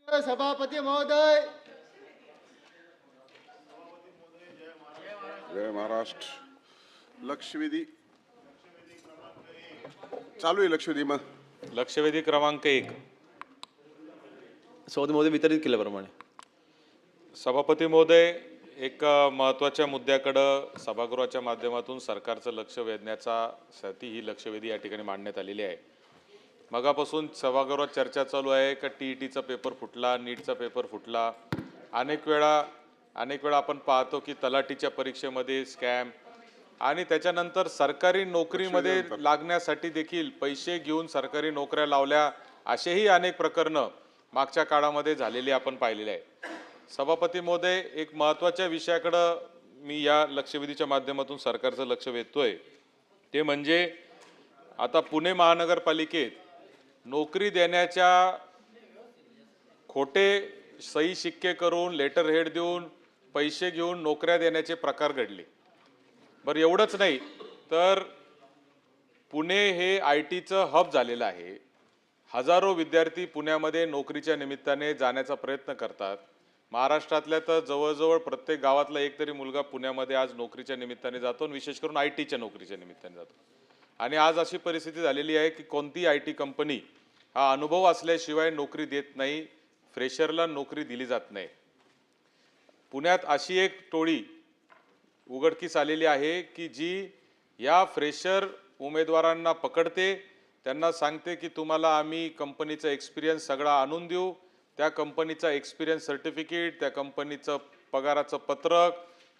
सभापती महोदय, जय महाराष्ट्र. लक्षवेधी चालू आहे. लक्षवेधी मग लक्षवेधी क्रमांक 1. सभापती महोदय वितरित केल्याप्रमाणे सभापती महोदय, एक महत्त्वाच्या मुद्द्याकडं सभागृहाच्या माध्यमातून सरकारचं लक्ष वेधण्यासाठी ही लक्षवेधी या ठिकाणी मांडण्यात आलेली आहे. मगापासून सभागृहात चर्चा चालू आहे का टीईटीचा पेपर फुटला, नीटचा पेपर फुटला. अनेक वेळा आपण पाहतो की तलाठीच्या परीक्षेमध्ये स्कॅम आणि त्याच्यानंतर सरकारी नोकरीमध्ये लागण्यासाठी देखील पैसे घेऊन सरकारी नोकऱ्या लावल्या, असेही अनेक प्रकरणं मागच्या काळामध्ये झालेली आपण पाहिलेले आहे. सभापती महोदय, एक महत्त्वाच्या विषयाकडं मी या लक्षवेधीच्या माध्यमातून सरकारचं लक्ष वेधतोय. ते म्हणजे आता पुणे महानगरपालिकेत नोकरी देण्याच्या खोटे सही शिक्के करून, लेटर हेड देऊन, पैसे घेऊन नोकऱ्या देण्याचे प्रकार घडले. बरं, एवढंच नाही तर पुणे हे IT चं हब झालेलं आहे. हजारो विद्यार्थी पुण्यामध्ये नोकरीच्या निमित्ताने जाण्याचा प्रयत्न करतात. महाराष्ट्रातल्या तर जवळजवळ प्रत्येक गावातला एक तरी मुलगा पुण्यामध्ये आज नोकरीच्या निमित्ताने जातो आणि विशेष करून IT च्या नोकरीच्या निमित्ताने जातो. आणि आज अशी परिस्थिती झालेली आहे की कोणती IT कंपनी हा अनुभव असल्याशिवाय नोकरी देत नाही, फ्रेशरला नोकरी दिली जात नाही. पुण्यात अशी एक टोळी उघडकीस आलेली आहे की जी या फ्रेशर उमेदवारांना पकडते, त्यांना सांगते की तुम्हाला आम्ही कंपनीचा एक्सपिरियन्स सगळा आणून देऊ. त्या कंपनीचा एक्सपिरियन्स सर्टिफिकेट, त्या कंपनीचं पगाराचं पत्रक,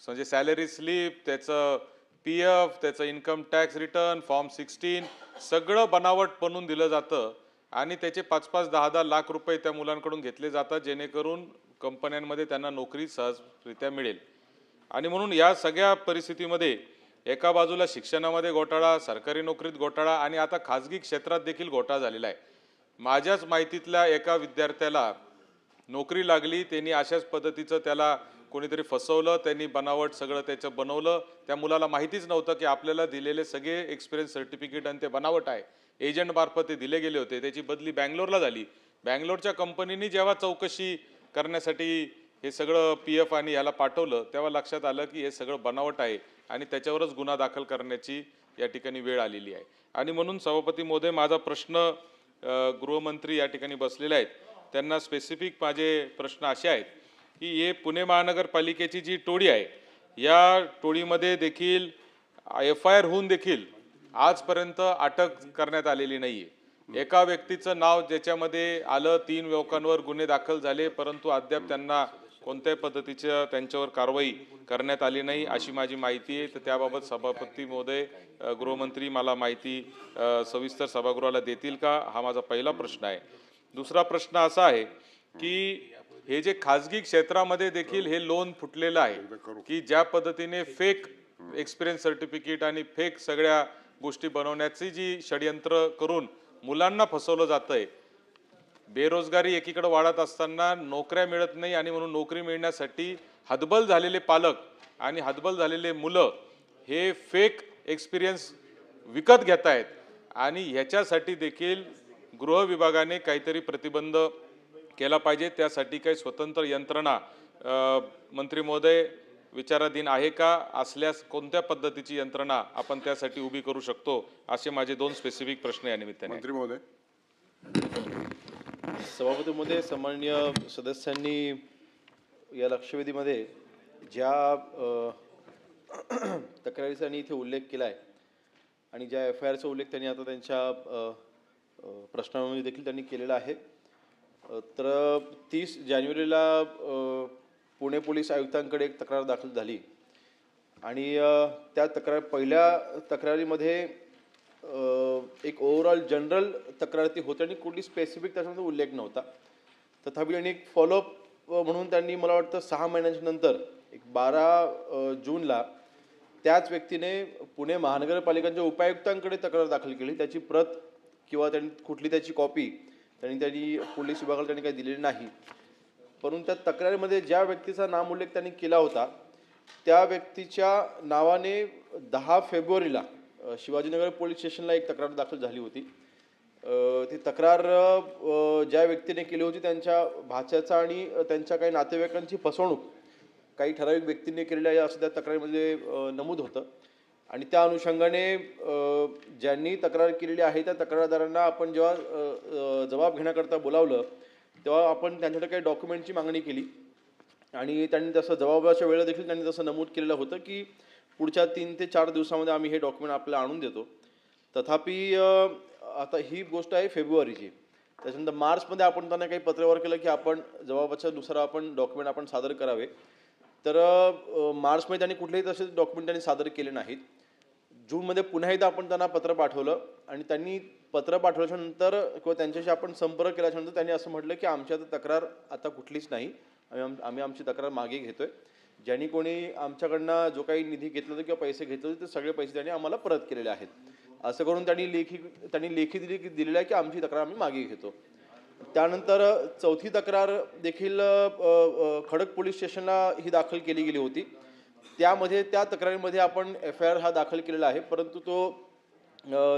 म्हणजे सॅलरी स्लिप, त्याचं PF, त्याचं इन्कम टॅक्स रिटर्न, फॉर्म 16 सगळं बनावट बनवून दिलं जातं आणि त्याचे 5-5, 10-10 लाख रुपये त्या मुलांकडून घेतले जातात, जेणेकरून कंपन्यांमध्ये त्यांना नोकरी सहजरित्या मिळेल. आणि म्हणून या सगळ्या परिस्थितीमध्ये एका बाजूला शिक्षणामध्ये घोटाळा, सरकारी नोकरीत घोटाळा आणि आता खाजगी क्षेत्रात देखील घोटाळा झालेला आहे. माझ्याच माहितीतल्या एका विद्यार्थ्याला नोकरी लागली, त्यांनी अशाच पद्धतीचं त्याला कोणीतरी फसवलं, त्यांनी बनावट सगळं त्याचं बनवलं. त्या मुलाला माहितीच नव्हतं की आपल्याला दिलेले सगळे एक्सपिरियन्स सर्टिफिकेट आणि ते बनावट आहे. एजंटमार्फत ते दिले गेले होते. त्याची बदली बँगलोरला झाली. बँगलोरच्या कंपनीने जेव्हा चौकशी करण्यासाठी हे सगळं PF आणि याला पाठवलं, तेव्हा लक्षात आलं की हे सगळं बनावट आहे आणि त्याच्यावरच गुन्हा दाखल करण्याची या ठिकाणी वेळ आलेली आहे. आणि म्हणून सभापती महोदय, माझा प्रश्न गृहमंत्री या ठिकाणी बसलेले आहेत, त्यांना स्पेसिफिक माझे प्रश्न असे आहेत की हे पुणे महानगरपालिकेची जी टोळी आहे, या टोळीमध्ये देखील FIR होऊन देखील आजपर्यंत अटक करण्यात आलेली नाही आहे. एका व्यक्तीचं नाव ज्याच्यामध्ये आलं, 3 लोकांवर गुन्हे दाखल झाले, परंतु अद्याप त्यांना कोणत्याही पद्धतीच्या त्यांच्यावर कारवाई करण्यात आली नाही, अशी माझी माहिती आहे. तर त्याबाबत सभापती महोदय, गृहमंत्री मला माहिती सविस्तर सभागृहाला देतील का, हा माझा पहिला प्रश्न आहे. दुसरा प्रश्न असा आहे की हे जे खाजगी क्षेत्रामध्ये देखील हे लोन फुटलेलं आहे की ज्या पद्धतीने फेक एक्सपिरियन्स सर्टिफिकेट आणि फेक सगळ्या गोष्टी बनवण्याची जी षडयंत्र करून मुलांना फसवलं जातंय. बेरोजगारी एकीकडे वाढत असताना नोकऱ्या मिळत नाही आणि म्हणून नोकरी मिळण्यासाठी हतबल झालेले पालक आणि हतबल झालेले मुलं हे फेक एक्सपिरियन्स विकत घेत आहेत. आणि ह्याच्यासाठी देखील गृह विभागाने काहीतरी प्रतिबंध केला पाहिजे. त्यासाठी काही स्वतंत्र यंत्रणा मंत्री महोदय विचाराधीन आहे का? असल्यास कोणत्या पद्धतीची यंत्रणा आपण त्यासाठी उभी करू शकतो, असे माझे 2 स्पेसिफिक प्रश्न या निमित्ताने. मंत्री महोदय. सभापती महोदय, सन्माननीय सदस्यांनी या लक्षवेधीमध्ये ज्या तक्रारीचा इथे उल्लेख केला आहे आणि ज्या FIRचा उल्लेख त्यांनी आता त्यांच्या प्रश्नामध्ये देखील त्यांनी केलेला आहे. तर 30 जानेवारीला पुणे पोलीस आयुक्तांकडे एक तक्रार दाखल झाली आणि त्या पहिल्या तक्रारीमध्ये एक ओव्हरऑल जनरल तक्रार ती होती आणि कुठली स्पेसिफिक त्याच्यामध्ये उल्लेख नव्हता. तथापि त्यांनी एक फॉलोअप म्हणून त्यांनी, मला वाटतं 6 महिन्याच्या नंतर एक 12 जूनला त्याच व्यक्तीने पुणे महानगरपालिकांच्या उपायुक्तांकडे तक्रार दाखल केली. त्याची प्रत किंवा त्यांनी कुठली त्याची कॉपी त्यांनी पोलीस विभागाला त्यांनी काही दिलेली नाही. परंतु त्या तक्रारीमध्ये ज्या व्यक्तीचा नामोल्लेख त्यांनी केला होता त्या व्यक्तीच्या नावाने 10 फेब्रुवारीला शिवाजीनगर पोलीस स्टेशनला एक तक्रार दाखल झाली होती ती तक्रार ज्या व्यक्तीने केली होती त्यांच्या भाच्याचा आणि त्यांच्या काही नातेवाईकांची फसवणूक काही ठराविक व्यक्तींनी केलेली आहे असं त्या तक्रारीमध्ये नमूद होतं. आणि त्या अनुषंगाने ज्यांनी तक्रार केलेली आहे त्या तक्रारदारांना आपण जेव्हा जबाब घेण्याकरता बोलावलं तेव्हा आपण त्यांच्याकडे काही डॉक्युमेंटची मागणी केली आणि त्यांनी तसं जबाबाच्या वेळेला देखील त्यांनी तसं नमूद केलेलं होतं की पुढच्या 3 ते 4 दिवसामध्ये आम्ही हे डॉक्युमेंट आपल्याला आणून देतो. तथापि आता ही गोष्ट आहे फेब्रुवारीची. त्याच्यानंतर मार्चमध्ये आपण त्यांना काही पत्रव्यवहार केलं की आपण जबाबाच्या नुसार आपण डॉक्युमेंट आपण सादर करावे. तर मार्चमध्ये त्यांनी कुठलेही तसे डॉक्युमेंट त्यांनी सादर केले नाहीत. जूनमध्ये पुन्हा एकदा आपण त्यांना पत्र पाठवलं आणि त्यांनी पत्र पाठवल्याच्यानंतर किंवा त्यांच्याशी आपण संपर्क केल्याच्यानंतर त्यांनी असं म्हटलं की आमची आता तक्रार आता कुठलीच नाही, आम्ही आमची तक्रार मागे घेतोय. ज्यांनी कोणी आमच्याकडनं जो काही निधी घेतला होता किंवा पैसे घेतले होते ते सगळे पैसे त्यांनी आम्हाला परत केलेले आहेत. असं करून त्यांनी लेखी दिलेलं आहे की आमची तक्रार आम्ही मागे घेतो. त्यानंतर चौथी तक्रार देखील खडक पोलीस स्टेशनला ही दाखल केली गेली होती. त्यामध्ये त्या तक्रारीमध्ये आपण FIR हा दाखल केलेला आहे. परंतु तो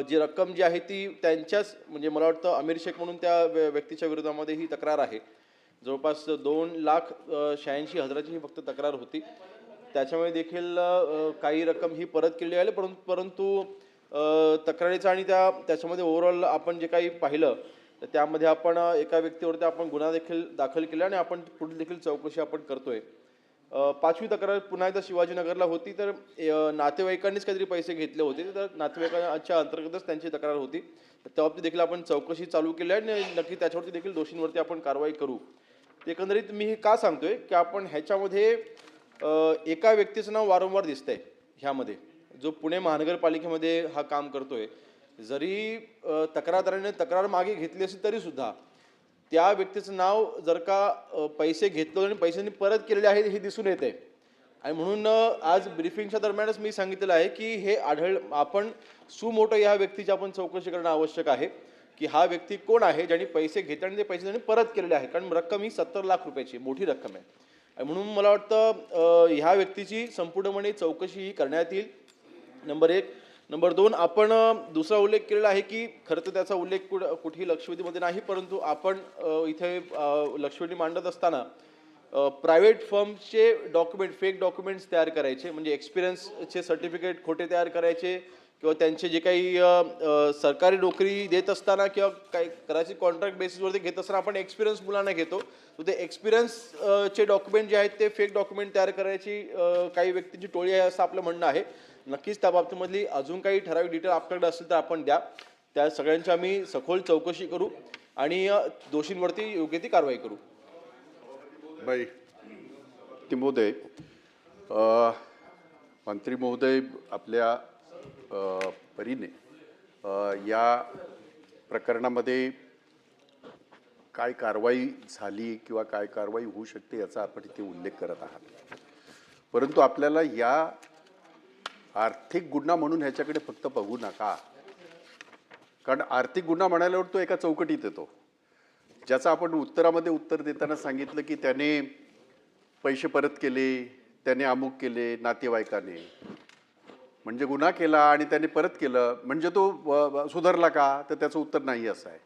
जी रक्कम जी आहे ती त्यांच्याच म्हणजे मला वाटतं अमीर शेख म्हणून त्या व्यक्तीच्या विरोधामध्ये ही तक्रार आहे. जवळपास 2,86,000ची ही फक्त तक्रार होती. त्याच्यामुळे देखील काही रक्कम ही परत केली आहे. परंतु तक्रारीचा आणि त्याच्यामध्ये ओव्हरऑल आपण जे काही पाहिलं तर त्यामध्ये आपण एका व्यक्तीवरती आपण गुन्हा देखील दाखल केला आणि आपण पुढील देखील चौकशी आपण करतोय. 5वी तक्रार पुन्हा एकदा शिवाजीनगरला होती. तर नातेवाईकांनीच काहीतरी पैसे घेतले होते तर नातेवाईकांच्या अंतर्गतच त्यांची तक्रार होती. त्या बाबतीत देखील आपण चौकशी चालू केली आहे आणि नक्की त्याच्यावरती देखील दोषींवरती आपण कारवाई करू. एकंदरीत मी हे का सांगतोय की आपण ह्याच्यामध्ये एका व्यक्तीचं नाव वारंवार दिसतंय ह्यामध्ये जो पुणे महानगरपालिकेमध्ये हा काम करतोय. जरी तक्रारदाराने तक्रार मागे घेतली असेल तरी सुद्धा त्या व्यक्तीचं नाव जर का पैसे घेतले आणि पैशांनी परत केलेले आहेत हे दिसून येते. आणि म्हणून आज ब्रीफिंगच्या दरम्यानच मी सांगितलेलं आहे की हे आपण सुमोटो या व्यक्तीची आपण चौकशी करणं आवश्यक आहे की हा व्यक्ती कोण आहे ज्यांनी पैसे घेतले आणि ते पैसे त्यांनी परत केलेले आहेत. कारण रक्कम ही 70 लाख रुपयाची मोठी रक्कम आहे. आणि म्हणून मला वाटतं ह्या व्यक्तीची संपूर्णपणे चौकशी ही करण्यात येईल. नंबर 1. नंबर 2, आपण दुसरा उल्लेख केलेला आहे की खरं तर त्याचा उल्लेख कुठेही लक्षवेधीमध्ये नाही. परंतु आपण इथे लक्षवेधी मांडत असताना प्रायव्हेट फर्मचे डॉक्युमेंट फेक डॉक्युमेंट्स तयार करायचे म्हणजे एक्सपिरियन्सचे सर्टिफिकेट खोटे तयार करायचे किंवा त्यांचे जे काही सरकारी नोकरी देत असताना किंवा काही करायची कॉन्ट्रॅक्ट बेसिसवरती घेत असताना आपण एक्सपिरियन्स मुलांना घेतो. तर ते एक्सपिरियन्सचे डॉक्युमेंट जे आहेत ते फेक डॉक्युमेंट तयार करायची काही व्यक्तींची टोळी आहे असं आपलं म्हणणं आहे. नक्कीच त्या बाबतीमधली अजून काही ठराविक डिटेल आपल्याकडे असेल तर आपण द्या. त्या सगळ्यांची आम्ही सखोल चौकशी करू आणि दोषींवरती योग्य ती कारवाई करू. बाई महोदय, मंत्री महोदय आपल्या परीने या प्रकरणामध्ये काय कारवाई झाली किंवा काय कारवाई होऊ शकते याचा आपण इथे उल्लेख करत आहात. परंतु आपल्याला या आर्थिक गुन्हा म्हणून ह्याच्याकडे फक्त बघू नका. कारण आर्थिक गुन्हा म्हणाल्यावर तो एका चौकटीत येतो ज्याचं आपण उत्तरामध्ये उत्तर देताना सांगितलं की त्याने पैसे परत केले, त्याने अमुक केले नातेवाईकाने, म्हणजे गुन्हा केला आणि त्याने परत केलं म्हणजे तो सुधारला का, तर त्याचं उत्तर नाही असं आहे.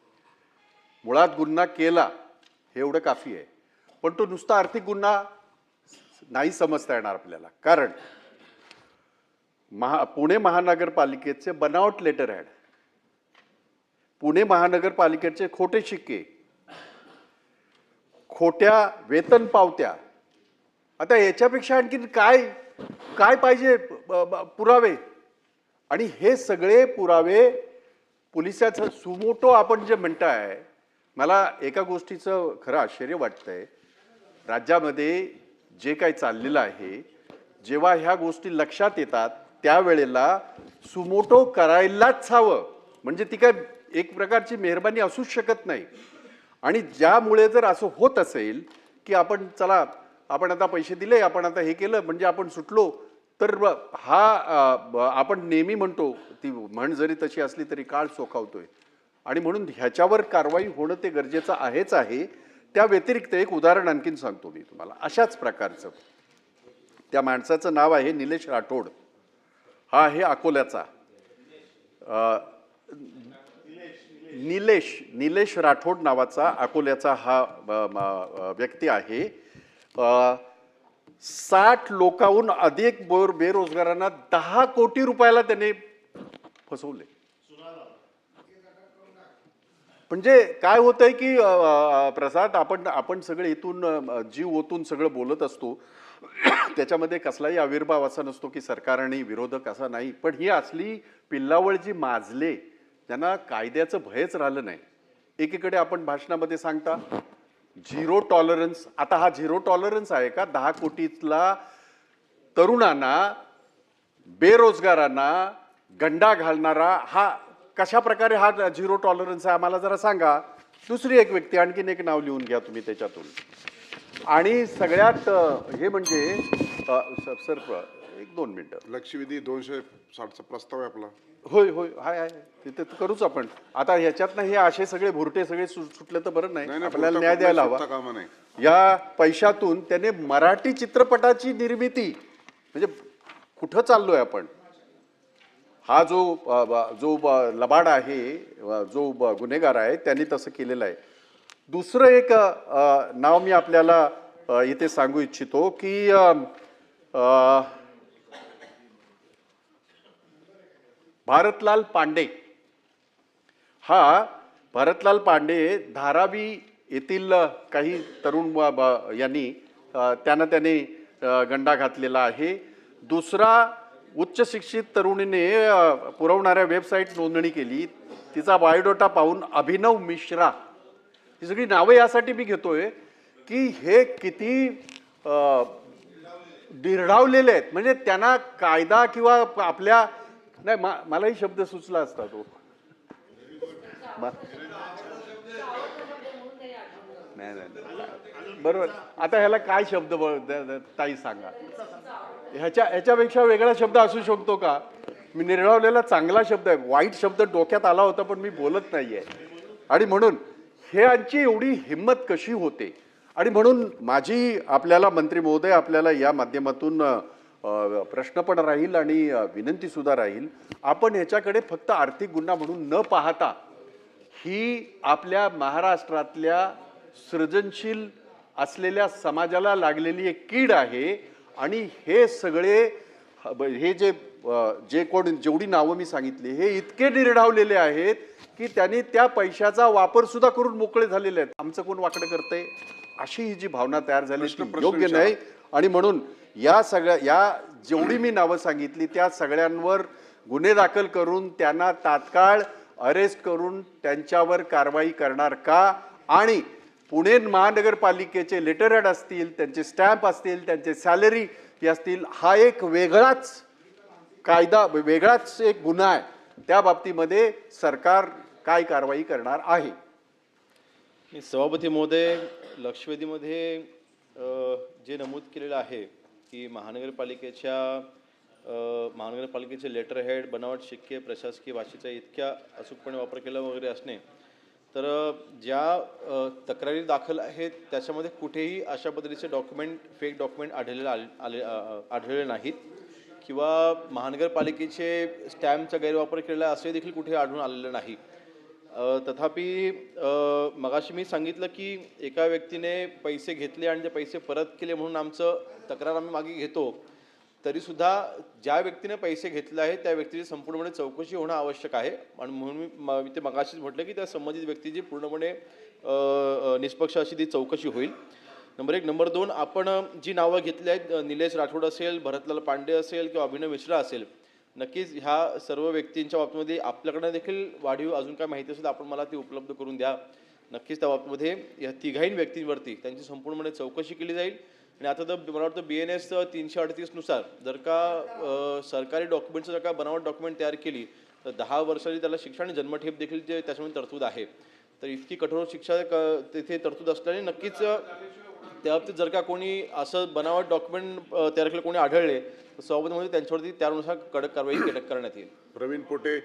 मुळात गुन्हा केला हे एवढं काफी आहे. पण तो नुसता आर्थिक गुन्हा नाही समजता येणार आपल्याला. कारण पुणे महानगरपालिकेचे बनावट लेटर हॅड, पुणे महानगरपालिकेचे खोटे शिक्के, खोट्या वेतन पावत्या, आता याच्यापेक्षा आणखीन काय काय पाहिजे पुरावे. आणि हे सगळे पुरावे पोलिसाचं सुमोटो आपण जे म्हणताय, मला एका गोष्टीचं खरं आश्चर्य वाटतंय. राज्यामध्ये जे काही चाललेलं आहे, जेव्हा ह्या गोष्टी लक्षात येतात त्यावेळेला सुमोटो करायलाच हवं. म्हणजे ती काय एक प्रकारची मेहरबानी असूच शकत नाही. आणि ज्यामुळे जर असं होत असेल की आपण चला आपण आता पैसे दिले, आपण आता हे केलं म्हणजे आपण सुटलो, तर हा आपण नेहमी म्हणतो, ती म्हण जरी तशी असली तरी काळ चोखावतोय. आणि म्हणून ह्याच्यावर कारवाई होणं ते गरजेचं आहेच आहे. त्या व्यतिरिक्त एक उदाहरण आणखीन सांगतो मी तुम्हाला अशाच प्रकारचं. त्या माणसाचं नाव आहे निलेश राठोड. हा आहे अकोल्याचा. निलेश राठोड नावाचा अकोल्याचा हा व्यक्ती आहे. 60 लोकांहून अधिक बेरोजगारांना 10 कोटी रुपयाला त्याने फसवले. म्हणजे काय होतंय की प्रसाद, आपण सगळे इथून जीव ओतून सगळं बोलत असतो. त्याच्यामध्ये कसलाही आविर्भाव असा नसतो की सरकार आणि विरोधक असा नाही. पण ही असली पिल्लावळ जी माजले, त्यांना कायद्याचं भयच राहिलं नाही. एकीकडे आपण भाषणामध्ये सांगता झिरो टॉलरन्स. आता हा झिरो टॉलरन्स आहे का? 10 कोटीतला तरुणांना, बेरोजगारांना गंडा घालणारा हा कशा प्रकारे हा झिरो टॉलरन्स आहे आम्हाला जरा सांगा. दुसरी एक व्यक्ती, आणखीन एक नाव लिहून घ्या तुम्ही त्याच्यातून. आणि सगळ्यात हे म्हणजे सर 1-2 मिनिटं. लक्षवेधी 260चा प्रस्ताव आहे आपला. होय होय हाय हाय तिथे करूच आपण. आता ह्याच्यातनं हे असे सगळे भुरटे सगळे सुटले तर बरं नाही. आपल्याला न्याय द्यायला हवा. कामा नाही. या पैशातून त्याने मराठी चित्रपटाची निर्मिती, म्हणजे कुठं चाललोय आपण? हा जो लबाड आहे, जो गुन्हेगार आहे, त्यांनी तसं केलेलं आहे. दुसरं एक नाव मी आपल्याला इथे सांगू इच्छितो की भारतलाल पांडे. भारतलाल पांडे धारावी येथील काही तरुण यांनी त्याने गंडा घातलेला आहे. दुसरा उच्च शिक्षित तरुणीने पुरवणाऱ्या वेबसाईट नोंदणी केली. तिचा बायोडाटा पाहून अभिनव मिश्रा. ही सगळी नावं यासाठी मी घेतोय की हे किती डिरडावलेले आहेत. म्हणजे त्यांना कायदा किंवा आपल्या नाही, मलाही शब्द सुचला असता तो. नाही बरोबर. आता ह्याला काय शब्द ताई सांगा. ह्याच्यापेक्षा वेगळा शब्द असू शकतो का? मी निर्ळवलेला चांगला शब्द आहे. वाईट शब्द डोक्यात आला होता पण मी बोलत नाहीये. आणि म्हणून हे यांची एवढी हिंमत कशी होते? आणि म्हणून माझी आपल्याला मंत्री महोदय, आपल्याला या माध्यमातून प्रश्न पण राहील आणि विनंती सुद्धा राहील. आपण ह्याच्याकडे फक्त आर्थिक गुन्हा म्हणून न पाहता ही आपल्या महाराष्ट्रातल्या सृजनशील असलेल्या समाजाला लागलेली एक कीड आहे. आणि हे सगळे हे जेवढी नावं मी सांगितली हे इतके निर्ढावलेले आहेत की त्यांनी त्या पैशाचा वापर सुद्धा करून मोकळे झालेले आहेत. आमचं कोण वाकडं करतंय अशी ही जी भावना तयार झाली योग्य नाही. आणि म्हणून या जेवढी मी नावं सांगितली त्या सगळ्यांवर गुन्हे दाखल करून त्यांना तात्काळ अरेस्ट करून त्यांच्यावर कारवाई करणार का? आणि पुणे महानगरपालिकेचे लेटरहेड असतील, त्यांचे स्टॅम्प असतील, त्यांचे सॅलरी असतील, हा एक वेगळाच कायदा, वेगळाच एक गुन्हा आहे. त्या बाबतीमध्ये सरकार काय कारवाई करणार आहे? सभापती महोदय, लक्षवेधीमध्ये जे नमूद केलेलं आहे की महानगरपालिकेचे लेटरहेड, बनावट शिक्के, प्रशासकीय भाषेचा इतक्या अचूकपणे वापर केला वगैरे असणे, तर ज्या तक्रारी दाखल आहेत त्याच्यामध्ये कुठेही अशा पद्धतीचे फेक डॉक्युमेंट आढळलेले नाहीत किंवा महानगरपालिकेचे स्टॅम्पचा गैरवापर केलेला असे देखील कुठेही आढळून आलेलं नाही. तथापि मगाशी मी सांगितलं की एका व्यक्तीने पैसे घेतले आणि ते पैसे परत केले म्हणून आमचं तक्रार आम्ही मागे घेतो, तरीसुद्धा ज्या व्यक्तीने पैसे घेतले आहेत त्या व्यक्तीची संपूर्णपणे चौकशी होणं आवश्यक आहे. आणि म्हणून मी ते मगाशीच म्हटलं की त्या संबंधित व्यक्तीची पूर्णपणे निष्पक्ष अशी ती चौकशी होईल. नंबर 1. नंबर 2, आपण जी नावं घेतली आहेत, निलेश राठोड असेल, भरतलाल पांडे असेल किंवा अभिनव मिश्रा असेल, नक्कीच ह्या सर्व व्यक्तींच्या बाबतीमध्ये आपल्याकडनं देखील वाढीव अजून काय माहिती असेल तर आपण मला ती उपलब्ध करून द्या. नक्कीच त्या बाबतीमध्ये या तिघाही व्यक्तींवरती त्यांची संपूर्णपणे चौकशी केली जाईल. आणि आता तर मला वाटतं BNS 338 नुसार जर का सरकारी डॉक्युमेंटचं जर का बनावट डॉक्युमेंट तयार केली तर 10 वर्षाची त्याला शिक्षा आणि जन्मठेप देखील जे त्याच्यामध्ये तरतूद आहे. तर इतकी कठोर शिक्षा तिथे तरतूद असल्याने नक्कीच त्या बाबतीत जर का कोणी असं बनावट डॉक्युमेंट तयार केलं कोणी आढळले तर सभापतीमध्ये त्यांच्यावरती त्यानुसार कडक कारवाई करण्यात येईल. प्रवीण पोटे.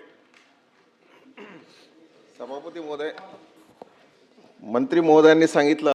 सभापती महोदय, मंत्री महोदयांनी सांगितलं